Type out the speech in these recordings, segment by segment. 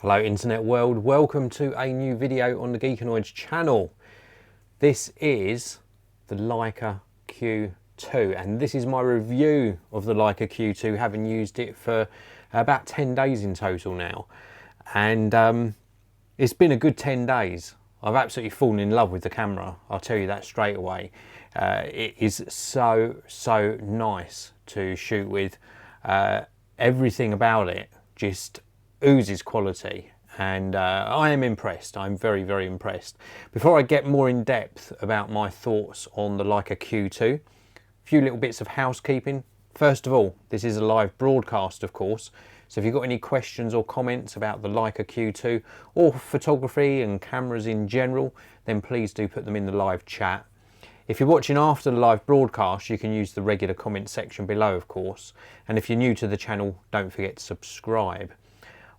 Hello internet world, welcome to a new video on the Geekanoids channel. This is the Leica Q2 and this is my review of the Leica Q2, having used it for about 10 days in total now. And it's been a good 10 days. I've absolutely fallen in love with the camera, I'll tell you that straight away. It is so nice to shoot with. Everything about it just oozes quality, and I am impressed. I'm very impressed. Before I get more in depth about my thoughts on the Leica Q2, a few little bits of housekeeping. First of all, this is a live broadcast, of course, so if you've got any questions or comments about the Leica Q2 or photography and cameras in general, then please do put them in the live chat. If you're watching after the live broadcast, you can use the regular comment section below, of course, and if you're new to the channel, don't forget to subscribe.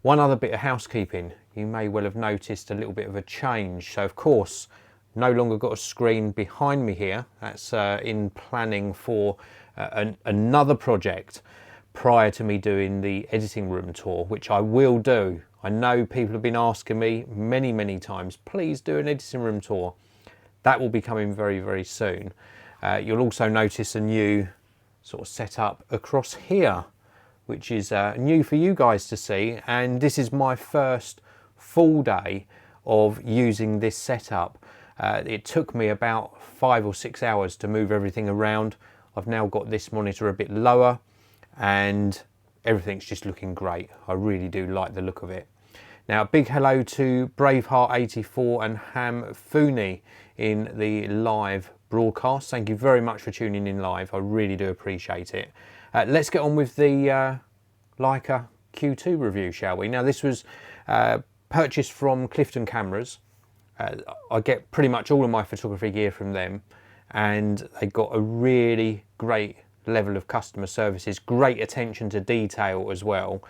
One other bit of housekeeping, you may well have noticed a little bit of a change. So of course, no longer got a screen behind me here. That's in planning for another project prior to me doing the editing room tour, which I will do. I know people have been asking me many times, please do an editing room tour. That will be coming very soon. You'll also notice a new sort of setup across here, which is new for you guys to see, and this is my first full day of using this setup. It took me about 5 or 6 hours to move everything around. I've now got this monitor a bit lower and everything's just looking great. I really do like the look of it. Now, a big hello to Braveheart84 and Ham Fooney in the live broadcast. Thank you very much for tuning in live. I really do appreciate it. Let's get on with the Leica Q2 review, shall we? Now, this was purchased from Clifton Cameras. I get pretty much all of my photography gear from them, and they got a really great level of customer services, great attention to detail as well.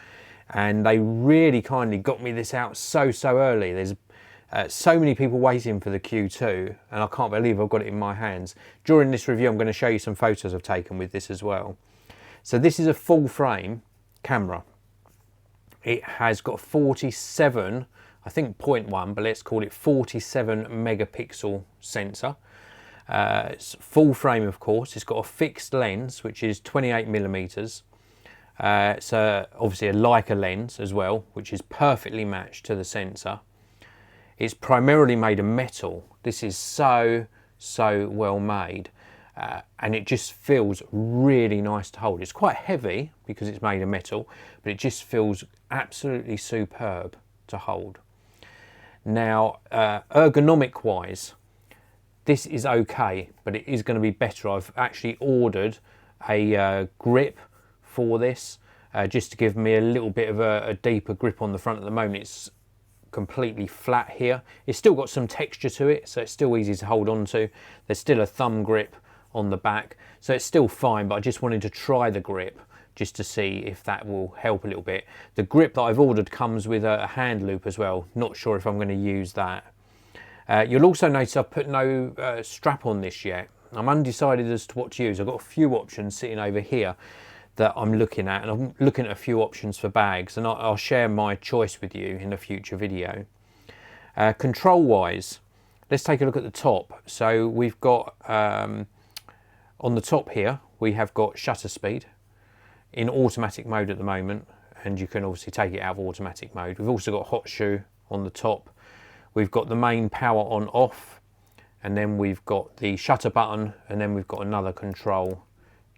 And they really kindly got me this out so early. There's so many people waiting for the Q2, and I can't believe I've got it in my hands. During this review, I'm going to show you some photos I've taken with this as well. So this is a full frame camera. It has got 47, I think 0.1, but let's call it 47 megapixel sensor. It's full frame, of course. It's got a fixed lens, which is 28 millimeters. It's obviously a Leica lens as well, which is perfectly matched to the sensor. It's primarily made of metal. This is so well made, and it just feels really nice to hold. It's quite heavy because it's made of metal, but it just feels absolutely superb to hold. Now, ergonomic wise, this is okay, but it is going to be better. I've actually ordered a grip for this, just to give me a little bit of a deeper grip on the front. At the moment it's completely flat here. It's still got some texture to it, so it's still easy to hold on to. There's still a thumb grip on the back, so it's still fine, but I just wanted to try the grip just to see if that will help a little bit. The grip that I've ordered comes with a hand loop as well. Not sure if I'm going to use that. You'll also notice I've put no strap on this yet. I'm undecided as to what to use. I've got a few options sitting over here that I'm looking at, and I'm looking at a few options for bags, and I'll share my choice with you in a future video. Control wise, let's take a look at the top. So we've got on the top here, we have got shutter speed in automatic mode at the moment, and you can obviously take it out of automatic mode. We've also got hot shoe on the top. We've got the main power on off, and then we've got the shutter button, and then we've got another control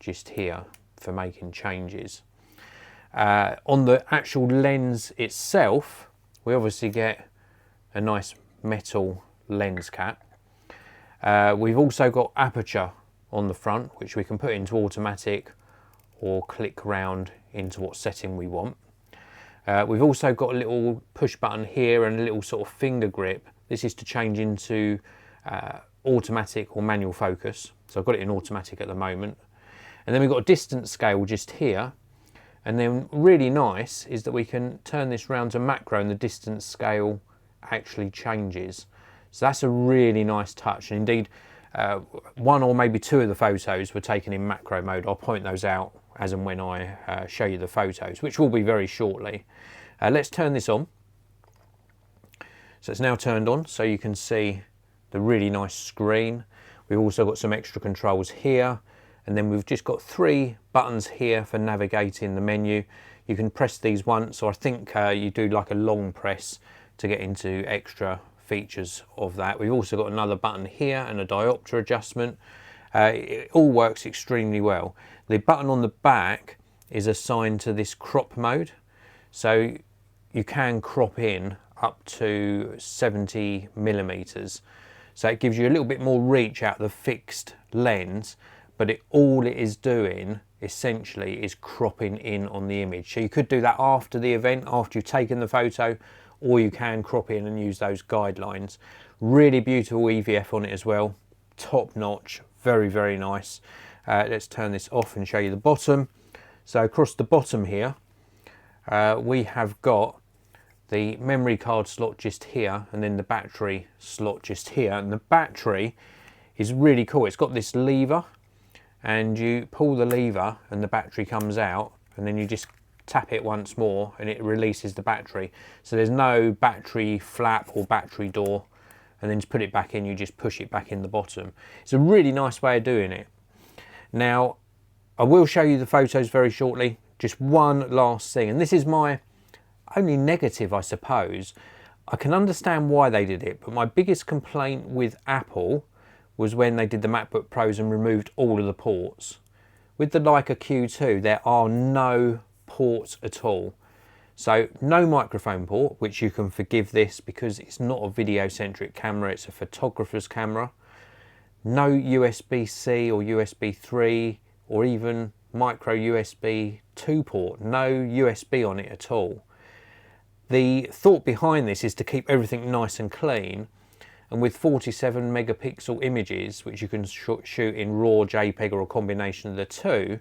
just here for making changes. On the actual lens itself, we obviously get a nice metal lens cap. We've also got aperture on the front, which we can put into automatic or click round into what setting we want. We've also got a little push button here and a little sort of finger grip. This is to change into automatic or manual focus. So I've got it in automatic at the moment. And then we've got a distance scale just here. And then really nice is that we can turn this round to macro and the distance scale actually changes. So that's a really nice touch. And indeed, one or maybe two of the photos were taken in macro mode. I'll point those out as and when I show you the photos, which will be very shortly. Let's turn this on. So it's now turned on, so you can see the really nice screen. We've also got some extra controls here, and then we've just got 3 buttons here for navigating the menu. You can press these once, or I think you do like a long press to get into extra features of that. We've also got another button here and a diopter adjustment. It all works extremely well. The button on the back is assigned to this crop mode, so you can crop in up to 70 millimeters. So it gives you a little bit more reach out the fixed lens, but all it is doing essentially is cropping in on the image. So you could do that after the event, after you've taken the photo, or you can crop in and use those guidelines. Really beautiful EVF on it as well, top notch, very, very nice. Let's turn this off and show you the bottom. So across the bottom here, we have got the memory card slot just here, and then the battery slot just here. And the battery is really cool. It's got this lever, and you pull the lever and the battery comes out, and then you just tap it once more and it releases the battery. So there's no battery flap or battery door, and then to put it back in, you just push it back in the bottom. It's a really nice way of doing it. Now, I will show you the photos very shortly. Just one last thing, and this is my only negative, I suppose. I can understand why they did it, but my biggest complaint with Apple was when they did the MacBook Pros and removed all of the ports. With the Leica Q2, there are no ports at all. So no microphone port, which you can forgive this because it's not a video-centric camera, it's a photographer's camera. No USB-C or USB 3 or even micro USB 2 port, no USB on it at all. The thought behind this is to keep everything nice and clean, and with 47 megapixel images, which you can shoot in RAW, JPEG or a combination of the two,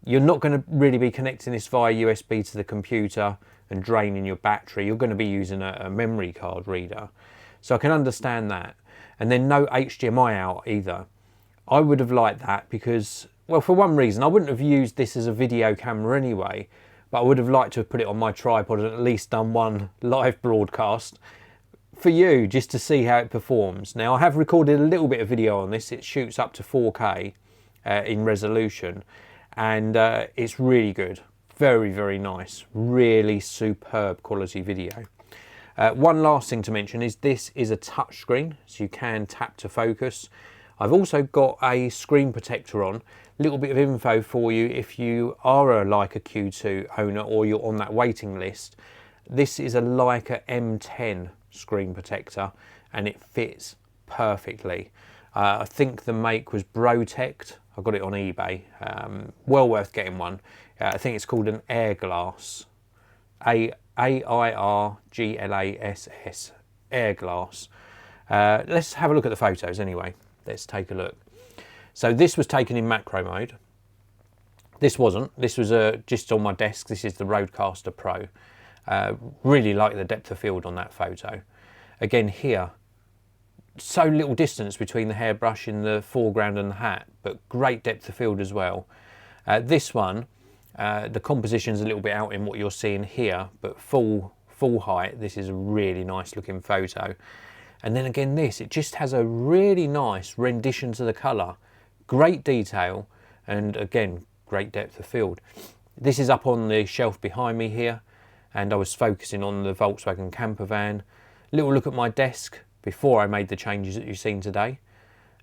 you're not going to really be connecting this via USB to the computer and draining your battery. You're going to be using a memory card reader. So I can understand that. And then no HDMI out either. I would have liked that because, well, for one reason, I wouldn't have used this as a video camera anyway, but I would have liked to have put it on my tripod and at least done one live broadcast for you, just to see how it performs. Now, I have recorded a little bit of video on this. It shoots up to 4K in resolution, and it's really good. Very, very nice. Really superb quality video. One last thing to mention is this is a touch screen, so you can tap to focus. I've also got a screen protector on. Little bit of info for you if you are a Leica Q2 owner or you're on that waiting list. This is a Leica M10 screen protector and it fits perfectly. I think the make was Brotect. I got it on eBay. Well worth getting one. I think it's called an Airglass. A-I-R-G-L-A-S-S. Airglass. Let's have a look at the photos anyway. Let's take a look. So this was taken in macro mode. This wasn't. This was just on my desk. This is the Rodecaster Pro. Really like the depth of field on that photo. Again here, so little distance between the hairbrush in the foreground and the hat, but great depth of field as well. This one, the composition's a little bit out in what you're seeing here, but full height. This is a really nice looking photo. And then again this, it just has a really nice rendition to the colour. Great detail, and again, great depth of field. This is up on the shelf behind me here, and I was focusing on the Volkswagen camper van. Little look at my desk before I made the changes that you've seen today.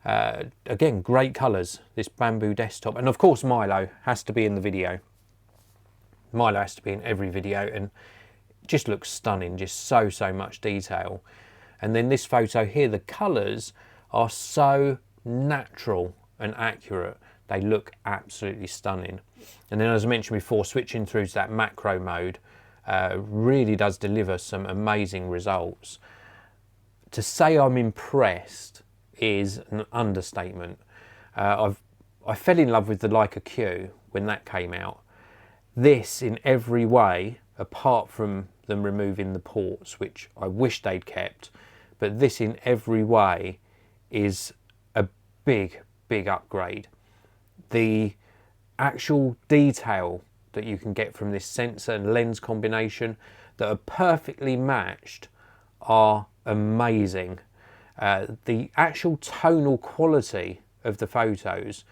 Again, great colours, this bamboo desktop. And of course Milo has to be in the video. Milo has to be in every video, and just looks stunning, just so much detail. And then this photo here, the colours are so natural and accurate. They look absolutely stunning. And then, as I mentioned before, switching through to that macro mode really does deliver some amazing results. To say I'm impressed is an understatement. I fell in love with the Leica Q when that came out. This, in every way, apart from them removing the ports, which I wish they'd kept, but this in every way is a big upgrade. The actual detail that you can get from this sensor and lens combination that are perfectly matched are amazing. The actual tonal quality of the photos,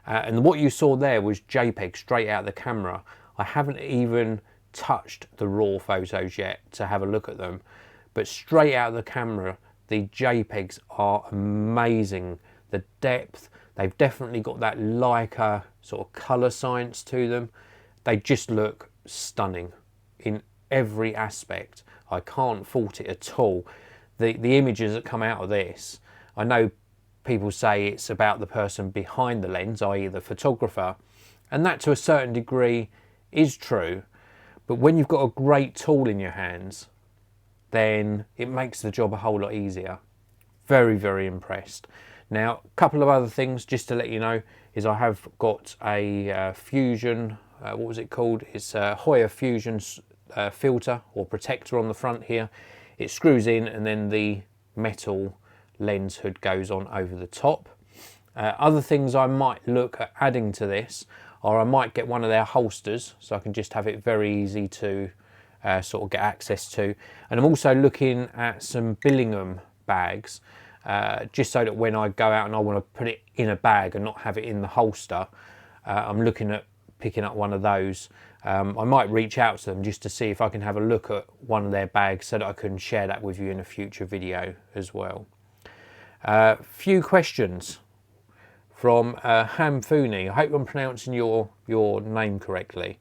and what you saw there was JPEG straight out of the camera. I haven't even touched the raw photos yet to have a look at them, but straight out of the camera, the JPEGs are amazing. The depth, they've definitely got that Leica sort of colour science to them. They just look stunning in every aspect. I can't fault it at all. The images that come out of this, I know people say it's about the person behind the lens, i.e. the photographer, and that to a certain degree is true, but when you've got a great tool in your hands, then it makes the job a whole lot easier. Very, very impressed. Now, a couple of other things just to let you know is I have got a Fusion, what was it called? It's a Hoya Fusion filter or protector on the front here. It screws in and then the metal lens hood goes on over the top. Other things I might look at adding to this, or I might get one of their holsters so I can just have it very easy to sort of get access to. And I'm also looking at some Billingham bags, just so that when I go out and I want to put it in a bag and not have it in the holster, I'm looking at picking up one of those. I might reach out to them just to see if I can have a look at one of their bags so that I can share that with you in a future video as well. Few questions from Hamfuni. I hope I'm pronouncing your name correctly.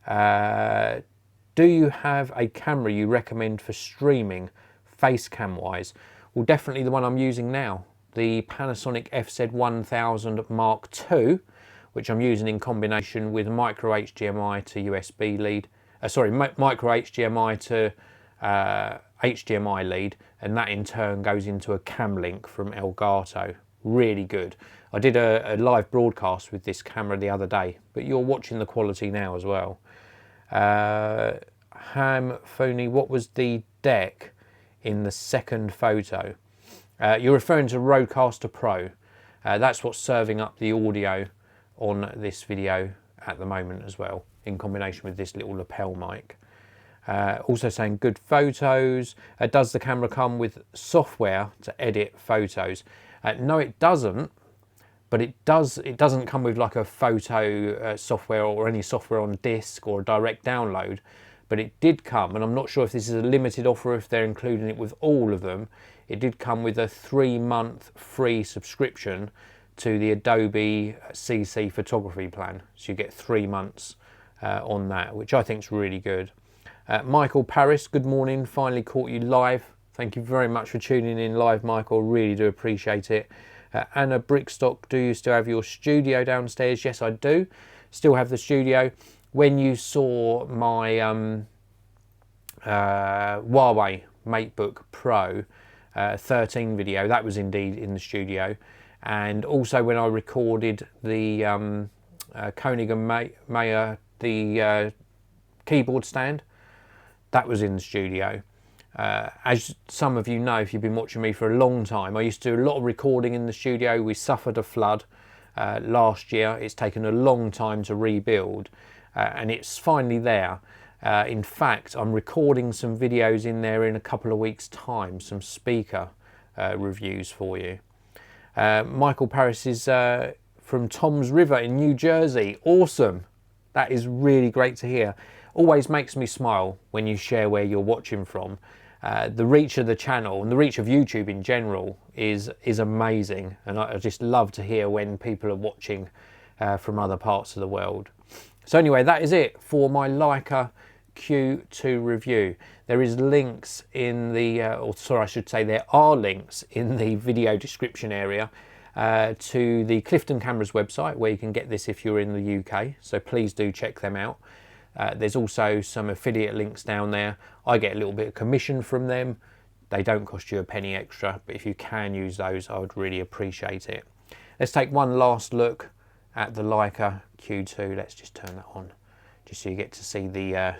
Do you have a camera you recommend for streaming face cam wise? Well, definitely the one I'm using now, the Panasonic FZ1000 Mark II, which I'm using in combination with micro HDMI to USB lead, micro HDMI to HDMI lead, and that in turn goes into a cam link from Elgato. Really good. I did a live broadcast with this camera the other day, but you're watching the quality now as well. Hamfuni, what was the deck in the second photo? You're referring to Rodecaster Pro. That's what's serving up the audio on this video at the moment as well, in combination with this little lapel mic. Also saying good photos. Does the camera come with software to edit photos? No, it doesn't, but it doesn't come with like a photo software or any software on disk or a direct download, but it did come, and I'm not sure if this is a limited offer, if they're including it with all of them. It did come with a 3-month free subscription to the Adobe CC photography plan. So you get 3 months on that, which I think is really good. Michael Paris, good morning. Finally caught you live. Thank you very much for tuning in live, Michael. Really do appreciate it. Anna Brickstock, do you still have your studio downstairs? Yes, I do. Still have the studio. When you saw my Huawei MateBook Pro 13 video, that was indeed in the studio. And also when I recorded the Koenig & Mayer, the keyboard stand, that was in the studio. As some of you know, if you've been watching me for a long time, I used to do a lot of recording in the studio. We suffered a flood last year. It's taken a long time to rebuild, and it's finally there. In fact, I'm recording some videos in there in a couple of weeks' time, some speaker reviews for you. Michael Paris is from Tom's River in New Jersey. Awesome. That is really great to hear. Always makes me smile when you share where you're watching from. The reach of the channel and the reach of YouTube in general is amazing, and I just love to hear when people are watching from other parts of the world. So anyway, that is it for my Leica Q2 review. There is links in the, I should say there are links in the video description area to the Clifton Cameras website, where you can get this if you're in the UK, so please do check them out. There's also some affiliate links down there. I get a little bit of commission from them. They don't cost you a penny extra, but if you can use those, I would really appreciate it. Let's take one last look at the Leica Q2. Let's just turn that on, just so you get to see the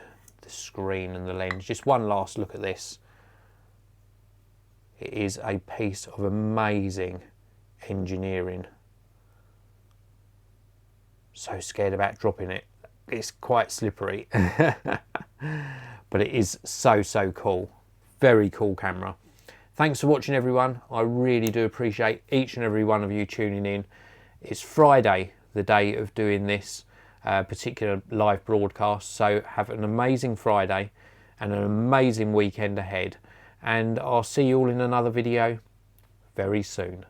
screen and the lens. Just one last look at this. It is a piece of amazing engineering. So scared about dropping it. It's quite slippery, but it is so cool. Very cool camera. Thanks for watching, everyone. I really do appreciate each and every one of you tuning in. It's Friday, the day of doing this particular live broadcast, so have an amazing Friday and an amazing weekend ahead, and I'll see you all in another video very soon.